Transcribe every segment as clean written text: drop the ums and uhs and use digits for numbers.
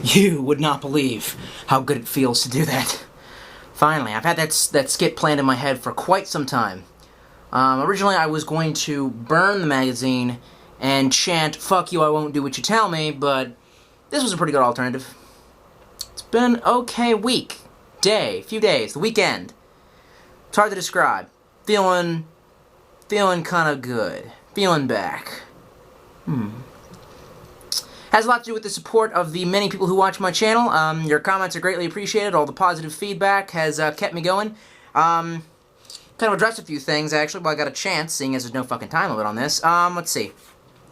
You would not believe how good it feels to do that. Finally, I've had that skit planned in my head for quite some time. Originally, I was going to burn the magazine and chant, "Fuck you, I won't do what you tell me," but this was a pretty good alternative. It's been an okay week, few days, the weekend. It's hard to describe. Feeling kind of good. Feeling back. Has a lot to do with the support of the many people who watch my channel. Your comments are greatly appreciated. All the positive feedback has kept me going. Kind of addressed a few things, actually, but I got a chance, seeing as there's no fucking time limit on this. Let's see.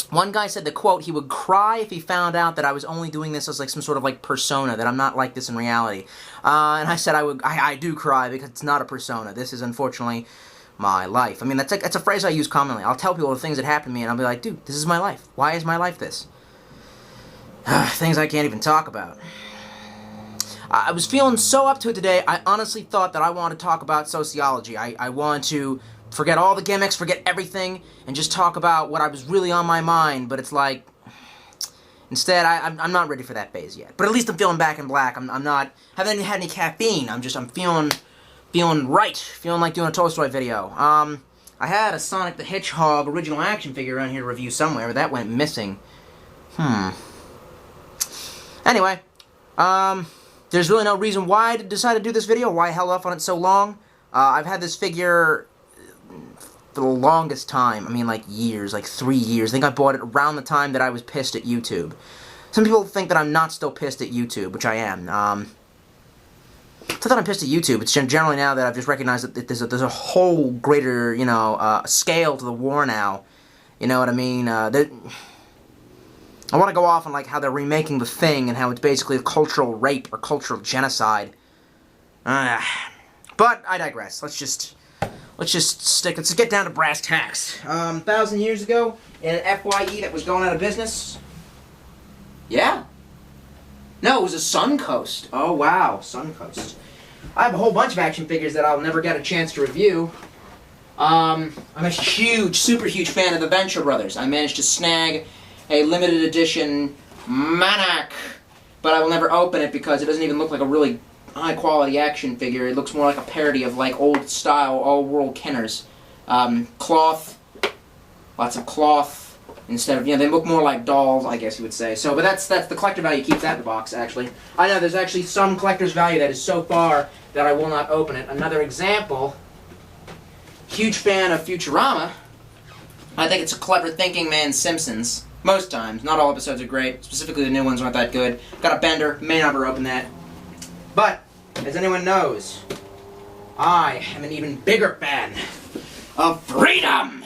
One guy said the quote, he would cry if he found out that I was only doing this as like some sort of like persona, that I'm not like this in reality. And I said I do cry because it's not a persona. This is unfortunately my life. I mean, that's a phrase I use commonly. I'll tell people the things that happen to me and I'll be like, dude, this is my life. Why is my life this? Things I can't even talk about. I was feeling so up to it today, I honestly thought that I wanted to talk about sociology. I wanted to forget all the gimmicks, forget everything, and just talk about what I was really on my mind, but it's like, instead, I'm not ready for that phase yet. But at least I'm feeling back in black. I'm not, haven't had any caffeine. I'm feeling right. Feeling like doing a Tolstoy video. I had a Sonic the Hedgehog original action figure around here to review somewhere, but that went missing. Anyway, there's really no reason why I decided to do this video, why I held off on it so long. I've had this figure for the longest time. I mean, like years, like 3 years. I think I bought it around the time that I was pissed at YouTube. Some people think that I'm not still pissed at YouTube, which I am. It's not that I'm pissed at YouTube. It's generally now that I've just recognized that there's a whole greater, you know, scale to the war now. You know what I mean? I want to go off on like how they're remaking The Thing and how it's basically a cultural rape or cultural genocide. But I digress. Let's get down to brass tacks. 1,000 years ago, in an FYE that was going out of business. Yeah. No, it was a Suncoast. Oh wow, Suncoast. I have a whole bunch of action figures that I'll never get a chance to review. I'm a huge, super huge fan of the Venture Brothers. I managed to snag a limited edition Manak, but I will never open it because it doesn't even look like a really high quality action figure. It looks more like a parody of like old style, all world Kenners. Cloth, lots of cloth, instead of, you know, they look more like dolls, I guess you would say. So, but that's the collector value keeps that in the box, actually. I know there's actually some collector's value that is so far that I will not open it. Another example, huge fan of Futurama. I think it's a clever thinking man's Simpsons. Most times. Not all episodes are great. Specifically, the new ones aren't that good. Got a Bender. May never open that. But, as anyone knows, I am an even bigger fan of freedom!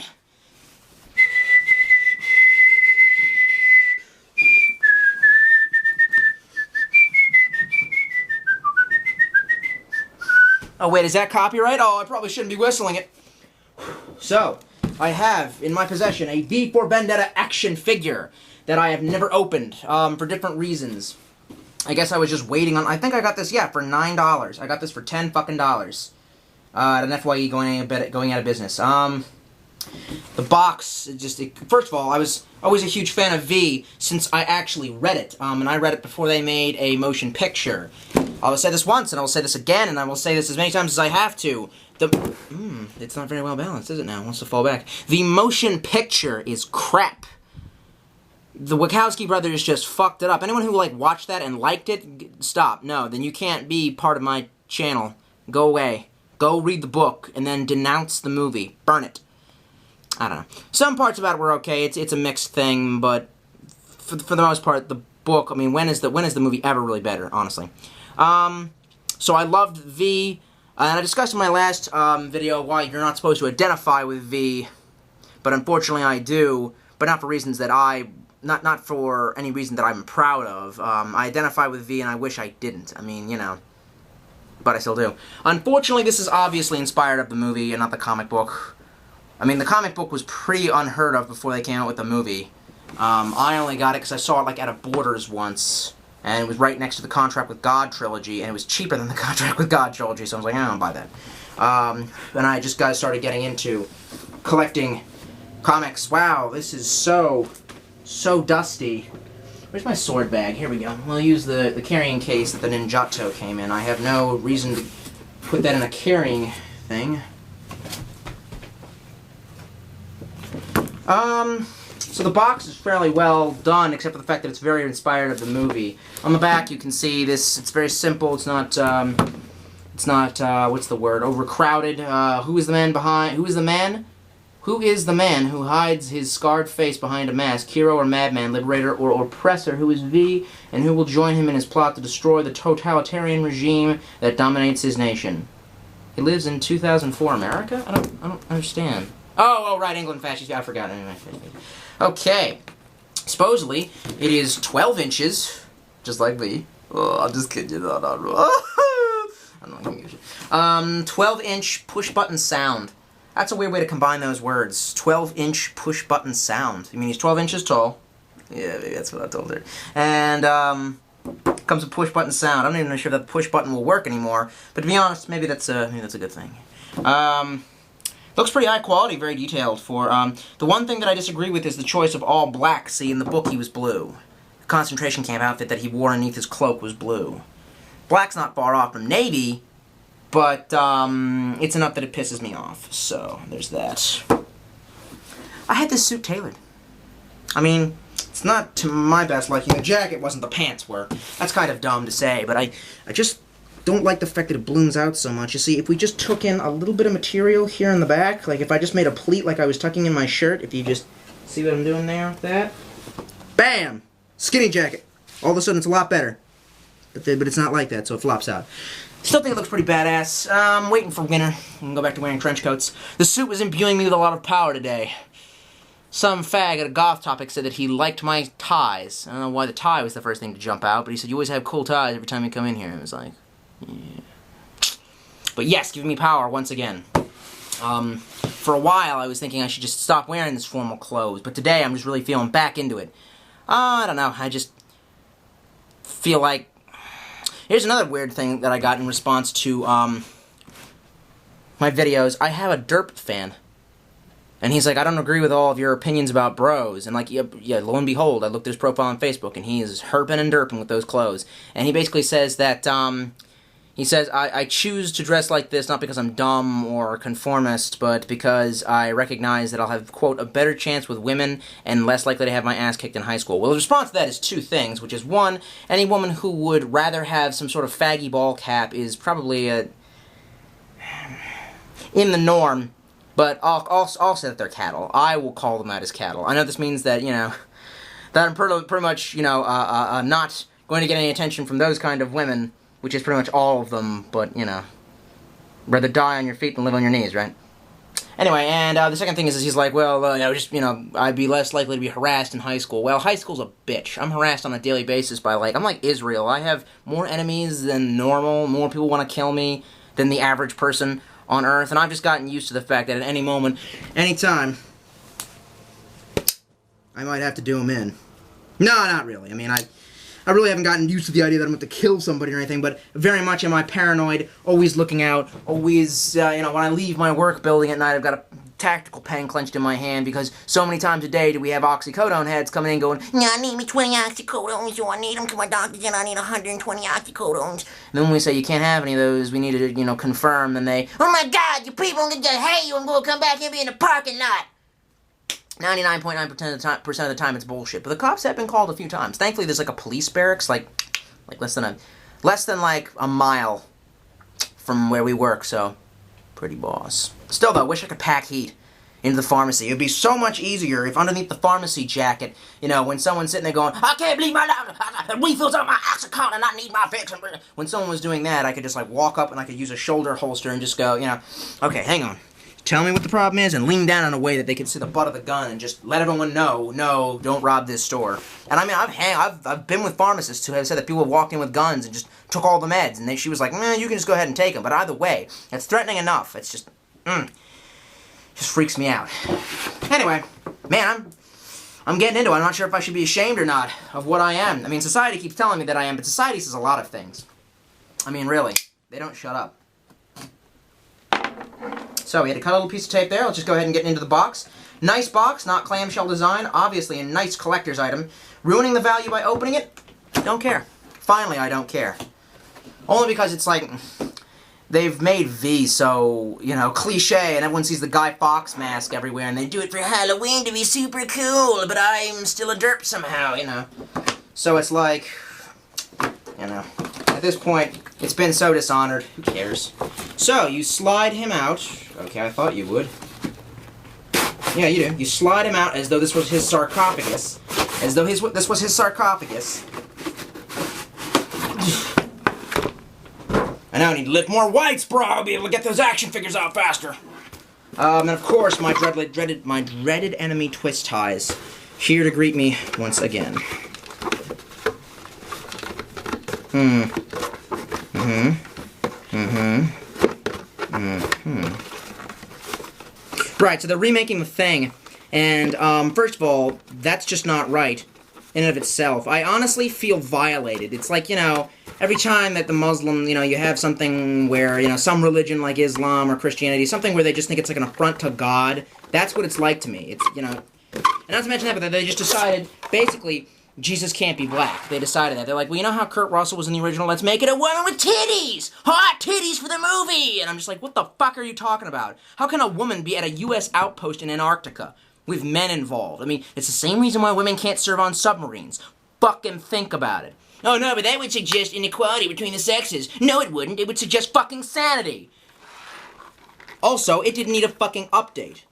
Oh wait, is that copyright? Oh, I probably shouldn't be whistling it. So, I have in my possession a V for Vendetta action figure that I have never opened for different reasons. I guess I was just waiting on. I think I got this, yeah, for $9. I got this for $10 fucking dollars at an FYE going out of business. The box, first of all, I was always a huge fan of V since I actually read it, and I read it before they made a motion picture. I will say this once, and I will say this again, and I will say this as many times as I have to. It's not very well balanced, is it now? It wants to fall back. The motion picture is crap. The Wachowski brothers just fucked it up. Anyone who, like, watched that and liked it, stop. No, then you can't be part of my channel. Go away. Go read the book, and then denounce the movie. Burn it. I don't know. Some parts about it were okay. It's a mixed thing, but for the most part, the book, I mean, when is the movie ever really better, honestly? So I loved V, and I discussed in my last video why you're not supposed to identify with V, but unfortunately I do, but not for reasons that not for any reason that I'm proud of. I identify with V and I wish I didn't. I mean, you know, but I still do. Unfortunately, this is obviously inspired of the movie and not the comic book. I mean, the comic book was pretty unheard of before they came out with the movie. I only got it because I saw it like at a Borders once, and it was right next to the Contract with God trilogy, and it was cheaper than the Contract with God trilogy, so I was like, I don't buy that. And I just started getting into collecting comics. Wow, this is so so dusty. Where's my sword bag? Here we go. We'll use the carrying case that the Ninjato came in. I have no reason to put that in a carrying thing. So the box is fairly well done, except for the fact that it's very inspired of the movie. On the back, you can see this. It's very simple. It's not. What's the word? Overcrowded. Who is the man behind? Who is the man? Who is the man who hides his scarred face behind a mask? Hero or madman, liberator or oppressor? Who is V, and who will join him in his plot to destroy the totalitarian regime that dominates his nation? He lives in 2004 America? I don't understand. Oh, right, England fascist. I forgot. Anyway. Okay. Supposedly, it is 12 inches, just like me. Oh, I'm just kidding you. No. I'm not gonna use it. 12-inch push-button sound. That's a weird way to combine those words. 12-inch push-button sound. You mean he's 12 inches tall? Yeah, maybe that's what I told her. And, comes with push-button sound. I'm not even sure that the push-button will work anymore. But to be honest, maybe that's a good thing. Looks pretty high quality, very detailed. For the one thing that I disagree with is the choice of all black. See, in the book he was blue. The concentration camp outfit that he wore underneath his cloak was blue. Black's not far off from navy, but it's enough that it pisses me off. So there's that. I had this suit tailored. I mean, it's not to my best liking. The jacket wasn't, the pants were. That's kind of dumb to say, but I just don't like the fact that it balloons out so much. You see, if we just took in a little bit of material here in the back, like if I just made a pleat like I was tucking in my shirt, if you just see what I'm doing there with that, bam! Skinny jacket. All of a sudden it's a lot better. But it's not like that, so it flops out. Still think it looks pretty badass. I'm waiting for winter. I can go back to wearing trench coats. The suit was imbuing me with a lot of power today. Some fag at a goth topic said that he liked my ties. I don't know why the tie was the first thing to jump out, but he said, you always have cool ties every time you come in here. I was like, yeah. But yes, giving me power once again. For a while, I was thinking I should just stop wearing this formal clothes, but today I'm just really feeling back into it. I don't know, I just feel like... Here's another weird thing that I got in response to, my videos. I have a derp fan. And he's like, I don't agree with all of your opinions about bros. And like, yeah, lo and behold, I looked at his profile on Facebook, and he is herping and derping with those clothes. And he basically says that, he says, I choose to dress like this not because I'm dumb or conformist, but because I recognize that I'll have, quote, a better chance with women and less likely to have my ass kicked in high school. Well, the response to that is two things, which is, one, any woman who would rather have some sort of faggy ball cap is probably in the norm, but I'll say that they're cattle. I will call them out as cattle. I know this means that, you know, that I'm pretty much, you know, not going to get any attention from those kind of women, which is pretty much all of them, but, you know, rather die on your feet than live on your knees, right? Anyway, and the second thing is he's like, well, I'd be less likely to be harassed in high school. Well, high school's a bitch. I'm harassed on a daily basis by, I'm like Israel. I have more enemies than normal, more people want to kill me than the average person on Earth, and I've just gotten used to the fact that at any moment, any time, I might have to do them in. No, not really. I mean, I really haven't gotten used to the idea that I'm going to kill somebody or anything, but very much am I paranoid, always looking out, always, when I leave my work building at night, I've got a tactical pen clenched in my hand, because so many times a day do we have oxycodone heads coming in going, yeah, I need me 20 oxycodones, so I need them to my doctor, and I need 120 oxycodones. And then when we say you can't have any of those, we need to, confirm, then they, oh my god, you people are going to hate you, I'm going to come back and be in the parking lot. 99.9% of the time it's bullshit, but the cops have been called a few times. Thankfully, there's like a police barracks, like less than a mile from where we work, so pretty boss. Still though, wish I could pack heat into the pharmacy. It would be so much easier if underneath the pharmacy jacket, when someone's sitting there going, I can't believe my refills on my Oxycontin and I need my fix. When someone was doing that, I could just walk up and I could use a shoulder holster and just go, okay, hang on. Tell me what the problem is, and lean down in a way that they can see the butt of the gun, and just let everyone know, no, don't rob this store. And I mean, I've been with pharmacists who have said that people have walked in with guns and just took all the meds, and she was like, man, you can just go ahead and take them. But either way, it's threatening enough. It's just, just freaks me out. Anyway, man, I'm getting into it. I'm not sure if I should be ashamed or not of what I am. I mean, society keeps telling me that I am, but society says a lot of things. I mean, really, they don't shut up. So we had to cut a little piece of tape there. Let's just go ahead and get into the box. Nice box, not clamshell design. Obviously a nice collector's item. Ruining the value by opening it? Don't care. Finally, I don't care. Only because it's like, they've made V so, you know, cliche, and everyone sees the Guy Fawkes mask everywhere, and they do it for Halloween to be super cool, but I'm still a derp somehow, you know. So it's like, you know, at this point, it's been so dishonored. Who cares? So, you slide him out. Okay, I thought you would. Yeah, you do. You slide him out as though this was his sarcophagus. As though this was his sarcophagus. I now need to lift more weights, bro. I'll be able to get those action figures out faster. And of course, my dreaded enemy, Twist Ties, here to greet me once again. Right, so they're remaking The Thing, and, first of all, that's just not right in and of itself. I honestly feel violated. It's like, you know, every time that the Muslim, you know, you have something where, you know, some religion like Islam or Christianity, something where they just think it's like an affront to God, that's what it's like to me. It's, you know, and not to mention that, but they just decided, basically, Jesus can't be black. They decided that. They're like, well, you know how Kurt Russell was in the original? Let's make it a woman with titties! Hot titties for the movie! And I'm just like, what the fuck are you talking about? How can a woman be at a U.S. outpost in Antarctica with men involved? I mean, it's the same reason why women can't serve on submarines. Fucking think about it. Oh no, but that would suggest inequality between the sexes. No, it wouldn't. It would suggest fucking sanity. Also, it didn't need a fucking update.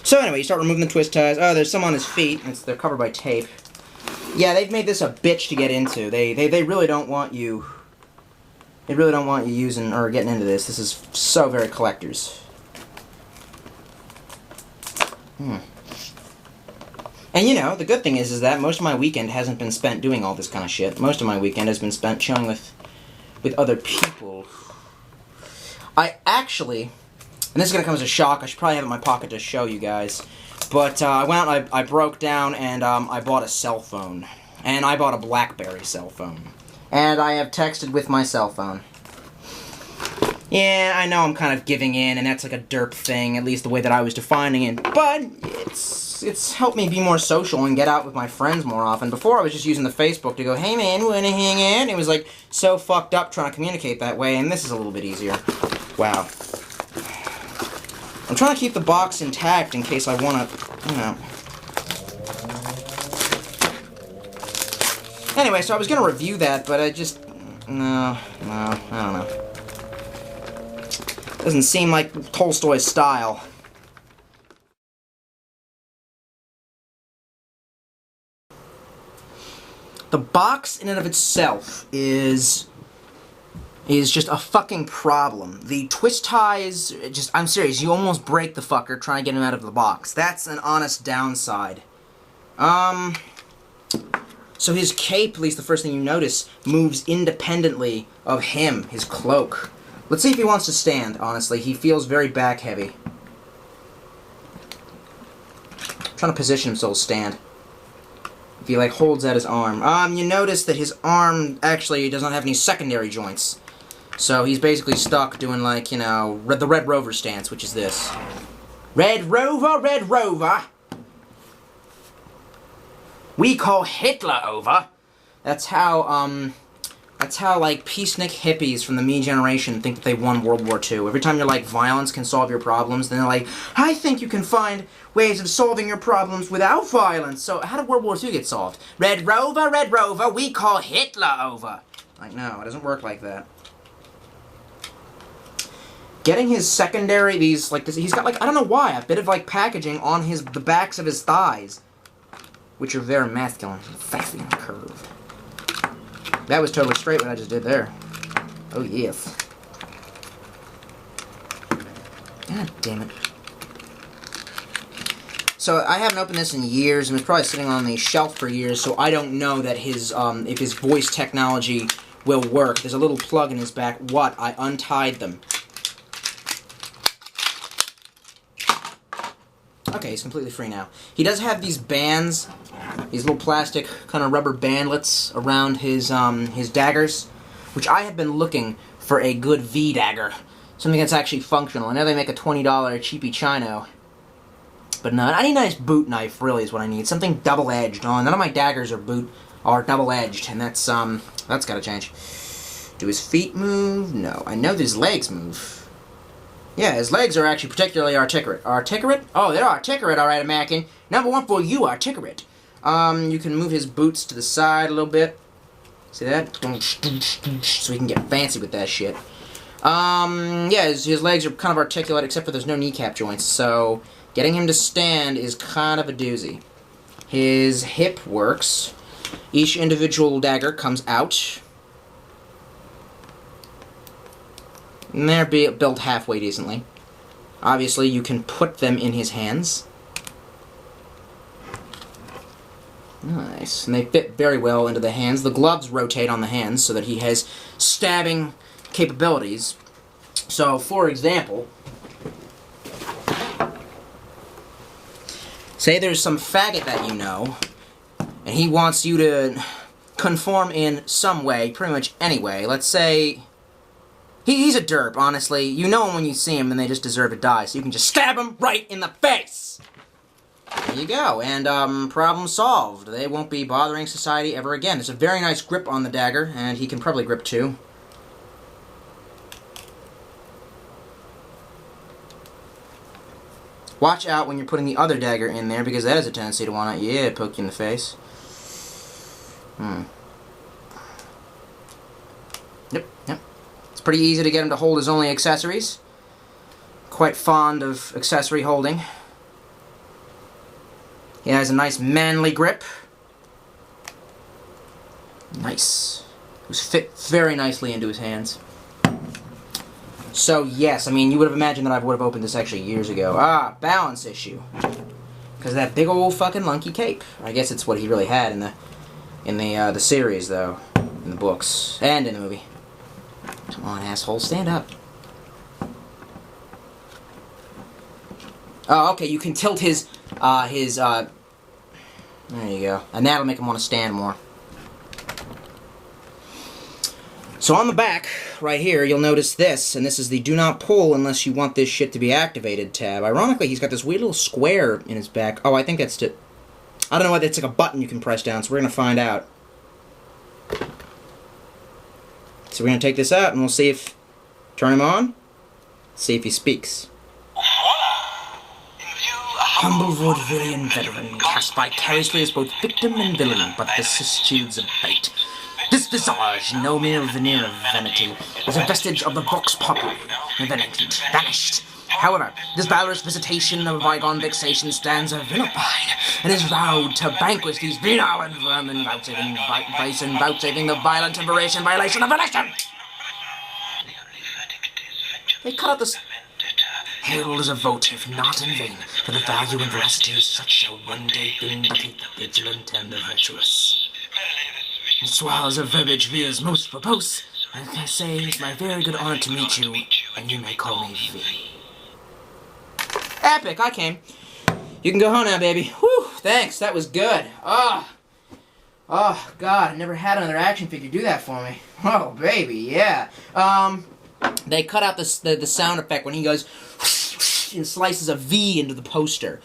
So anyway, you start removing the twist ties. Oh, there's some on his feet. They're covered by tape. Yeah, they've made this a bitch to get into. They really don't want you... They really don't want you using or getting into this. This is so very collectors. And you know, the good thing is that most of my weekend hasn't been spent doing all this kind of shit. Most of my weekend has been spent chilling with other people. I actually... And this is going to come as a shock. I should probably have it in my pocket to show you guys. But I went out and I broke down and I bought a cell phone. And I bought a BlackBerry cell phone. And I have texted with my cell phone. Yeah, I know I'm kind of giving in, and that's like a derp thing, at least the way that I was defining it. But it's helped me be more social and get out with my friends more often. Before I was just using the Facebook to go, hey man, wanna hang out? And it was like so fucked up trying to communicate that way, and this is a little bit easier. Wow. I'm trying to keep the box intact in case I want to, you know. Anyway, so I was going to review that, but I just... No, I don't know. Doesn't seem like Tolstoy's style. The box in and of itself is just a fucking problem. The twist ties, I'm serious, you almost break the fucker trying to get him out of the box. That's an honest downside. So his cape, at least the first thing you notice, moves independently of him, his cloak. Let's see if he wants to stand, honestly. He feels very back heavy. I'm trying to position him so he'll stand. If he, like, holds out his arm. You notice that his arm actually does not have any secondary joints. So he's basically stuck doing, like, you know, the Red Rover stance, which is this. Red Rover, Red Rover. We call Hitler over. That's how, like, peacenik hippies from the me generation think that they won World War II. Every time you're like, violence can solve your problems, then they're like, I think you can find ways of solving your problems without violence. So how did World War II get solved? Red Rover, we call Hitler over. Like, no, it doesn't work like that. Getting his secondary, these, like, this, he's got, like, I don't know why, a bit of, like, packaging on the backs of his thighs, which are very masculine, sassy and curved. That was totally straight what I just did there. Oh, yes. God damn it. So, I haven't opened this in years, and it's probably sitting on the shelf for years, so I don't know that his, if his voice technology will work. There's a little plug in his back. What? I untied them. Okay, he's completely free now. He does have these bands, these little plastic kind of rubber bandlets around his daggers, which I have been looking for a good V dagger, something that's actually functional. I know they make a $20 cheapy chino, but no, I need a nice boot knife. Really, is what I need. Something double-edged. Oh, none of my daggers are double-edged, and that's got to change. Do his feet move? No, I know that his legs move. Yeah, his legs are actually particularly articulate. Articulate? Oh, they're articulate, all right, American. Number one for you, articulate. You can move his boots to the side a little bit. See that? So he can get fancy with that shit. Yeah, his legs are kind of articulate, except for there's no kneecap joints, so getting him to stand is kind of a doozy. His hip works. Each individual dagger comes out. And they're built halfway decently. Obviously, you can put them in his hands. Nice. And they fit very well into the hands. The gloves rotate on the hands so that he has stabbing capabilities. So, for example, say there's some faggot that you know, and he wants you to conform in some way, pretty much any way. Let's say he's a derp, honestly. You know him when you see him, and they just deserve to die, so you can just stab him right in the face! There you go, and problem solved. They won't be bothering society ever again. There's a very nice grip on the dagger, and he can probably grip too. Watch out when you're putting the other dagger in there, because that has a tendency to want to, poke you in the face. Yep. It's pretty easy to get him to hold his only accessories. Quite fond of accessory holding. He has a nice manly grip. Nice. It was fit very nicely into his hands. So, yes, I mean, you would have imagined that I would have opened this actually years ago. Ah, balance issue. Because of that big old fucking lunky cape. I guess it's what he really had in the series, though. In the books. And in the movie. Come on, asshole, stand up. Oh, okay, you can tilt his, there you go. And that'll make him want to stand more. So on the back, right here, you'll notice this, and this is the do not pull unless you want this shit to be activated tab. Ironically, he's got this weird little square in his back. Oh, I think that's to, I don't know, it's like a button you can press down, so we're going to find out. So we're going to take this out, and we'll see if, turn him on, see if he speaks. Humble vaudevillian veteran, cast vicariously as both victim and villain, but vicissitudes of fate. This visage, no mere veneer of vanity, is a vestige of the vox populi, envenomed, vanished. However, this valorous visitation of bygone vexation stands vilified, and is vowed to vanquish these venal and vermin, vouchsafing vice and vouchsafing the violent violation of election. They cut out this. Hailed as a votive, not in vain, for the value and veracity of such shall one day vindicate the vigilant and the virtuous. And swallows of verbiage veers most verbose, and I say it's my very good honor to meet you, and you may call me V. Epic, I came. You can go home now, baby. Whew, thanks, that was good. Oh, God, I never had another action figure do that for me. Oh, baby, yeah. They cut out the sound effect when he goes and slices a V into the poster.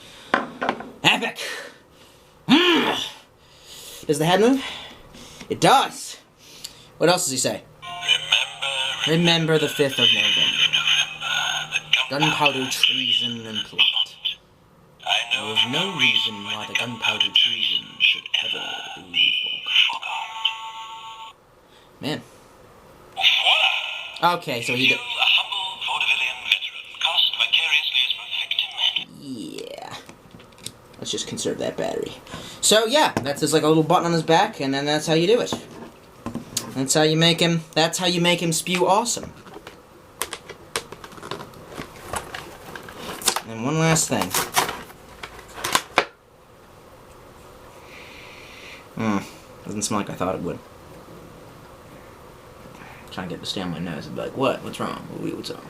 Epic! Does the head move? It does! What else does he say? Remember the 5th of November. Gunpowder, treason, and plot. There is no reason why the gunpowder treason should ever be forgotten. Man. Okay, so he... Yeah. Let's just conserve that battery. So, yeah, there's like a little button on his back, and then that's how you do it. That's how you make him spew awesome. And one last thing. Doesn't smell like I thought it would. Trying to get it to stay on my nose and be like, what? What's wrong? What's wrong?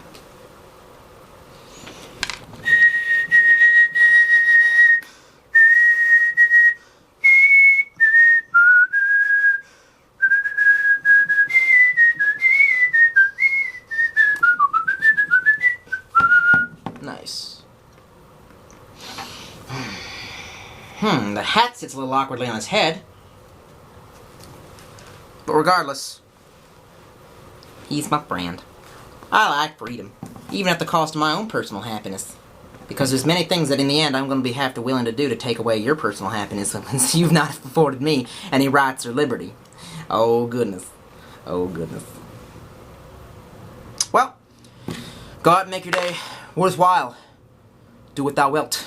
The hat sits a little awkwardly on his head. But regardless, he's my friend. I like freedom, even at the cost of my own personal happiness. Because there's many things that in the end I'm going to have to willing to do to take away your personal happiness since you've not afforded me any rights or liberty. Oh goodness. Oh goodness. Well, go out and make your day worthwhile. Do what thou wilt.